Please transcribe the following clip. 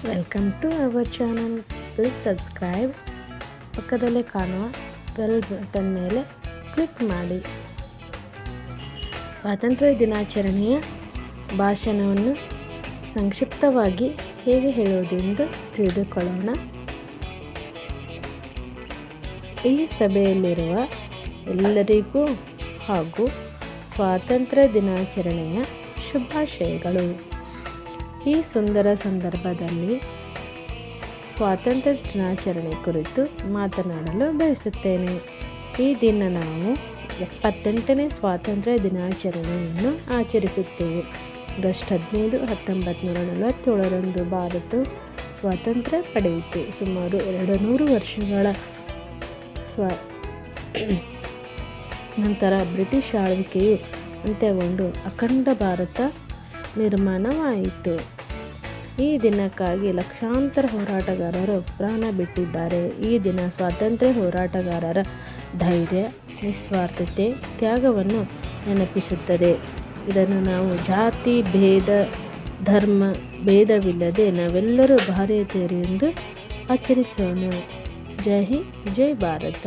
Welcome to our channel. Please subscribe. ಪಕ್ಕದಲ್ಲೇ ಕಾಣುವ bell button ಮೇಲೆ ಕ್ಲಿಕ್ ಮಾಡಿ. ಸ್ವಾತಂತ್ರ್ಯ ದಿನಾಚರಣೆಯ ಭಾಷಣವನ್ನು ಸಂಕ್ಷಿಪ್ತವಾಗಿ ಹೇಗೆ ಹೇಳುವುದೆಂದು ತಿಳಿದುಕೊಳ್ಳೋಣ. ಈ ಸಭೆಯಲ್ಲಿರುವ ಎಲ್ಲರಿಗೂ ಹಾಗೂ ಸ್ವಾತಂತ್ರ್ಯ ದಿನಾಚರಣೆಯ ಶುಭಾಶಯಗಳು. ಈ ಸುಂದರ ಸಂದರ್ಭದಲ್ಲಿ ಸ್ವಾತಂತ್ರ್ಯ ದಿನಾಚರಣೆ ಕುರಿತು ಮಾತನಾಡಲು ಬಯಸುತ್ತೇನೆ. ಈ ದಿನ ನಾವು 78ನೇ ಸ್ವಾತಂತ್ರ್ಯ ದಿನಾಚರಣೆಯನ್ನು ಆಚರಿಸುತ್ತೇವೆ. ಆಗಸ್ಟ್ 15, 1947ರಂದು ಭಾರತವು ಸ್ವಾತಂತ್ರ್ಯ ಪಡೆಯಿತು. ಸುಮಾರು 200 ವರ್ಷಗಳ ನಂತರ ಬ್ರಿಟಿಷ್ ಆಳ್ವಿಕೆಯು ಅಂತ್ಯಗೊಂಡು ಅಖಂಡ ಭಾರತ ನಿರ್ಮಾಣವಾಯಿತು. ಈ ದಿನಕ್ಕಾಗಿ ಲಕ್ಷಾಂತರ ಹೋರಾಟಗಾರರು ಪ್ರಾಣ ಬಿಟ್ಟಿದ್ದಾರೆ. ಈ ದಿನ ಸ್ವಾತಂತ್ರ್ಯ ಹೋರಾಟಗಾರರ ಧೈರ್ಯ, ನಿಸ್ವಾರ್ಥತೆ, ತ್ಯಾಗವನ್ನು ನೆನಪಿಸುತ್ತದೆ. ಇದನ್ನು ನಾವು ಜಾತಿ ಭೇದ, ಧರ್ಮ ಭೇದವಿಲ್ಲದೆ ನಾವೆಲ್ಲರೂ ಭಾರತೀಯರು ಎಂದು ಆಚರಿಸೋಣ. ಜೈ ಹಿಂದ್, ಜೈ ಭಾರತ.